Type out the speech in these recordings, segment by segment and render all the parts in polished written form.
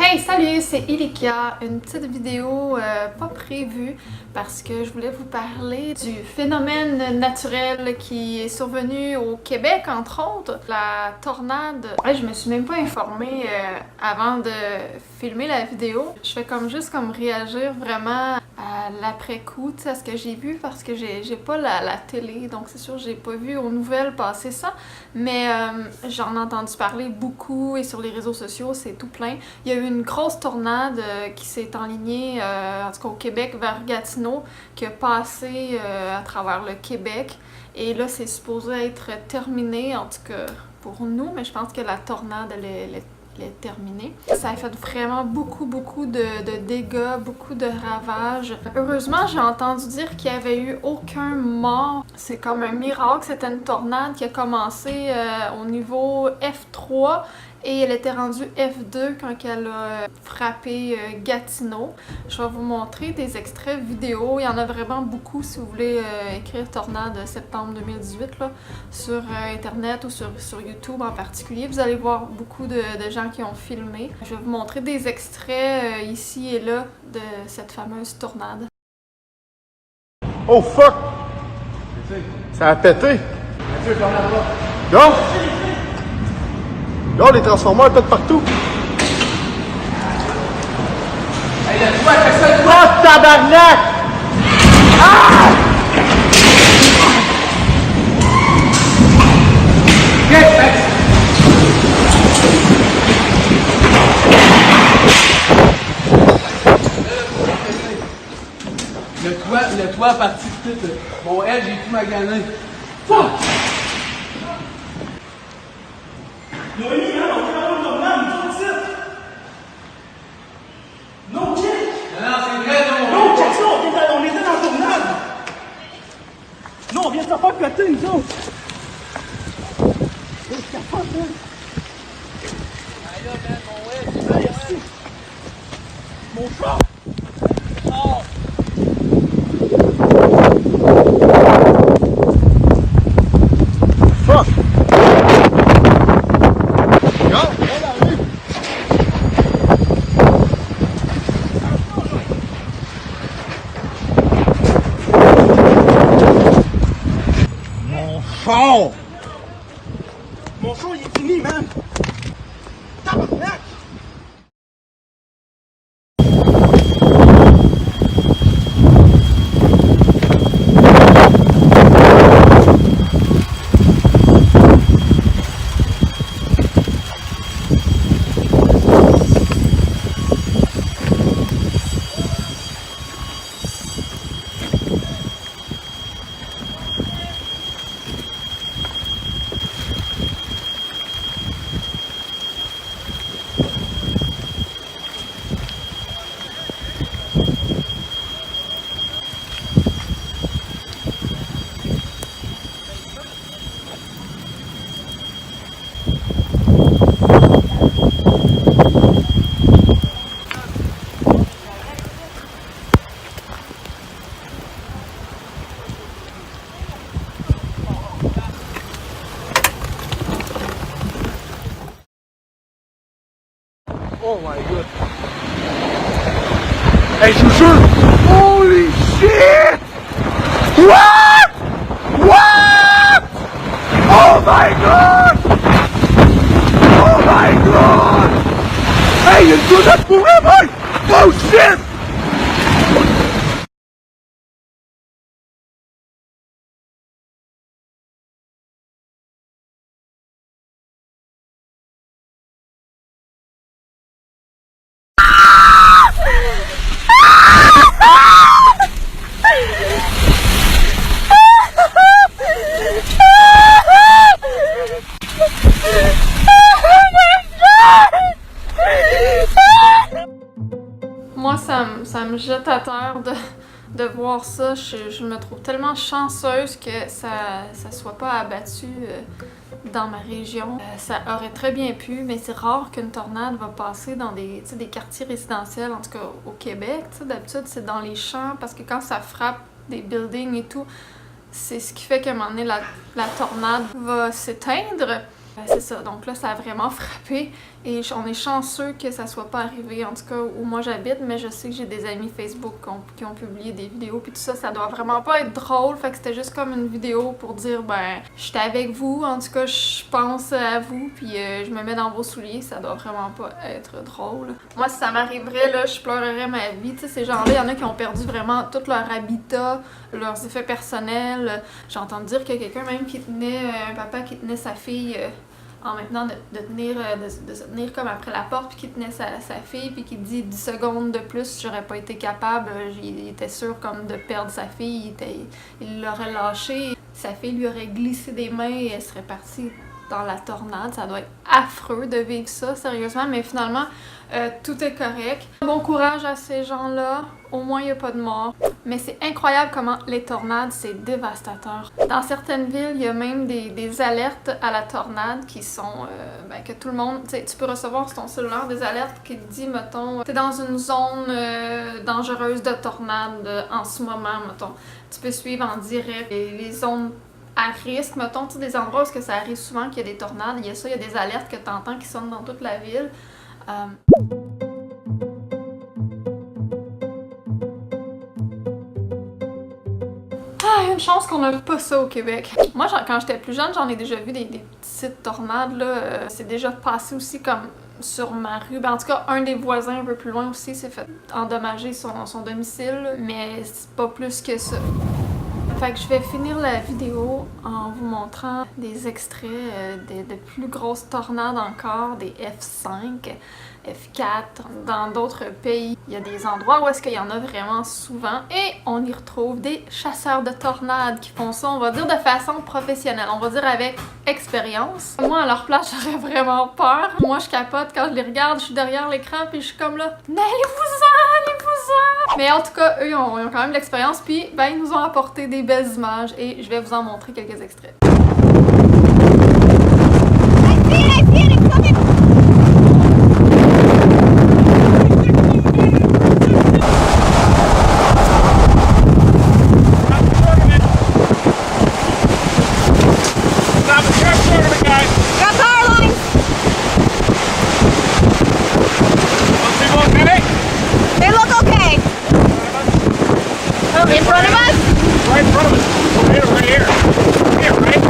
Hey, salut, c'est Ilikia. Une petite vidéo pas prévue parce que je voulais vous parler du phénomène naturel qui est survenu au Québec, entre autres, la tornade. Ouais, je me suis même pas informée avant de filmer la vidéo. Je fais juste réagir vraiment à l'après-coup, à ce que j'ai vu parce que j'ai pas la télé, donc c'est sûr j'ai pas vu aux nouvelles passer ça, mais j'en ai entendu parler beaucoup et sur les réseaux sociaux, c'est tout plein. Il y a eu une grosse tornade qui s'est enlignée, en tout cas au Québec, vers Gatineau, qui a passé à travers le Québec. Et là, c'est supposé être terminé, en tout cas pour nous, mais je pense que la tornade, elle est terminée. Ça a fait vraiment beaucoup de dégâts, beaucoup de ravages. Heureusement, j'ai entendu dire qu'il n'y avait eu aucun mort. C'est comme un miracle. C'était une tornade qui a commencé au niveau F3 et elle était rendue F2 quand elle a frappé Gatineau. Je vais vous montrer des extraits vidéo. Il y en a vraiment beaucoup si vous voulez écrire tornade septembre 2018 là, sur Internet ou sur YouTube en particulier. Vous allez voir beaucoup de gens qui ont filmé. Je vais vous montrer des extraits ici et là de cette fameuse tornade. Oh fuck! Ça a pété! Go! Go, les transformeurs pètent partout! Hey, le toit, fais ça, le toit! Oh tabarnak! Ah! Le toit a parti de tout. Bon, elle, j'ai tout magané. Fuck! Noémie, hein, on fait un tornade, nous autres, ici. Non, check! Non, c'est vrai, non! Non, check ça, on était dans le tornade! Non, on vient de se faire péter, nous autres! C'est capote, hein? Allez, là, man, mon ouais, Merci! Mon chat! Oh! Fuck! Go! Mon char! Mon chat, il est fini, man! Tabarnak! Oh my god! Hey, je vous jure! Holy shit! What? What? Oh my god! Oh my god! Hey, il y a une grenade pour vrai, mec! Oh shit! Moi, ça me jette à terre de voir ça. Je me trouve tellement chanceuse que ça soit pas abattu dans ma région. Ça aurait très bien pu, mais c'est rare qu'une tornade va passer dans des quartiers résidentiels, en tout cas au Québec. D'habitude, c'est dans les champs parce que quand ça frappe des buildings et tout, c'est ce qui fait qu'à un moment donné, la tornade va s'éteindre. C'est ça, donc là ça a vraiment frappé et on est chanceux que ça soit pas arrivé, en tout cas où moi j'habite, mais je sais que j'ai des amis Facebook qui ont publié des vidéos puis tout ça, ça doit vraiment pas être drôle, fait que c'était juste comme une vidéo pour dire ben j'étais avec vous, en tout cas je pense à vous puis je me mets dans vos souliers, ça doit vraiment pas être drôle. Moi si ça m'arriverait là, je pleurerais ma vie, tu sais ces gens-là, il y en a qui ont perdu vraiment tout leur habitat, leurs effets personnels. J'ai entendu dire que quelqu'un même qui tenait, un papa qui tenait sa fille en maintenant de se tenir comme après la porte puis qui tenait sa fille puis qui dit 10 secondes de plus j'aurais pas été capable, il était sûr comme de perdre sa fille, il l'aurait lâchée, sa fille lui aurait glissé des mains et elle serait partie dans la tornade. Ça doit être affreux de vivre ça, sérieusement, mais finalement, tout est correct. Bon courage à ces gens-là, au moins il n'y a pas de mort. Mais c'est incroyable comment les tornades, c'est dévastateur. Dans certaines villes, il y a même des alertes à la tornade qui sont, que tout le monde, tu peux recevoir sur ton cellulaire des alertes qui te disent, mettons, t'es dans une zone dangereuse de tornade en ce moment, mettons. Tu peux suivre en direct les zones à risque, mettons, tu sais, des endroits où ça arrive souvent qu'il y a des tornades, il y a ça, il y a des alertes que tu entends qui sonnent dans toute la ville. Une chance qu'on n'a pas ça au Québec. Moi, quand j'étais plus jeune, j'en ai déjà vu des petites tornades, là. C'est déjà passé aussi comme sur ma rue. Ben, en tout cas, un des voisins un peu plus loin aussi s'est fait endommager son domicile, mais c'est pas plus que ça. Fait que je vais finir la vidéo en vous montrant des extraits de plus grosses tornades encore, des F5, F4. Dans d'autres pays, il y a des endroits où est-ce qu'il y en a vraiment souvent et on y retrouve des chasseurs de tornades qui font ça, on va dire de façon professionnelle, on va dire avec expérience. Moi, à leur place, j'aurais vraiment peur. Moi, je capote quand je les regarde, je suis derrière l'écran puis je suis comme là, mais allez-vous-en, allez-vous-en! Mais en tout cas, eux, ils ont quand même de l'expérience puis ben, ils nous ont apporté des belles images et je vais vous en montrer quelques extraits. In front of us? Right in front of us. Right here. Here, right?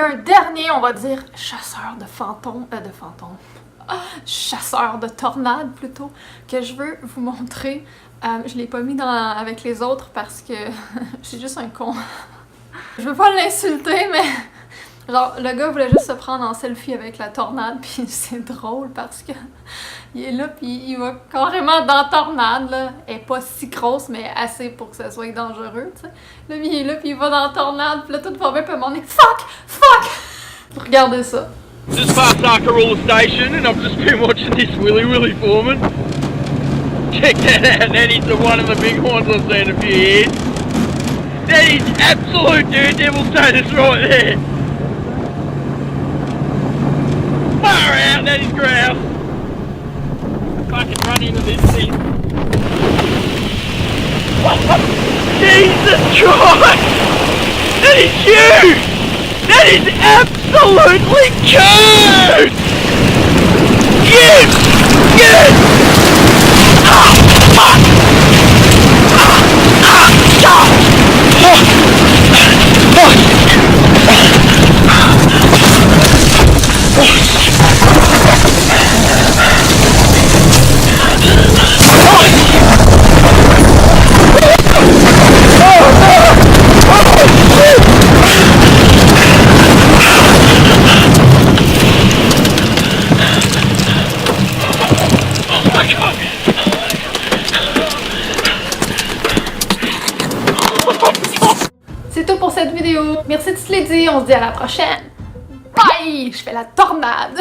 un dernier, on va dire, chasseur de fantômes, chasseur de tornades plutôt, que je veux vous montrer. Je l'ai pas mis avec les autres parce que c'est juste un con. Je veux pas l'insulter, mais genre le gars voulait juste se prendre en selfie avec la tornade, puis c'est drôle parce que il est là, puis il va carrément dans la tornade, là. Elle est pas si grosse, mais assez pour que ça soit dangereux, tu sais. Là, il est là, puis il va dans la tornade, puis là, tout va bien, puis à un moment donné, fuck! Regardez ça. Just past Arkaroola Station, and I've just been watching this Willy Foreman. Check that out, that is one of the big ones I've seen in a few years. That is absolute daredevil status right there. Far out, that is grouse. Fucking run into this thing. Jesus Christ! That is huge! That is absolutely huge! Yes! Yes! Ah! Fuck! C'est tout pour cette vidéo. Merci de se les dire. On se dit à la prochaine. Bye! Je fais la tornade.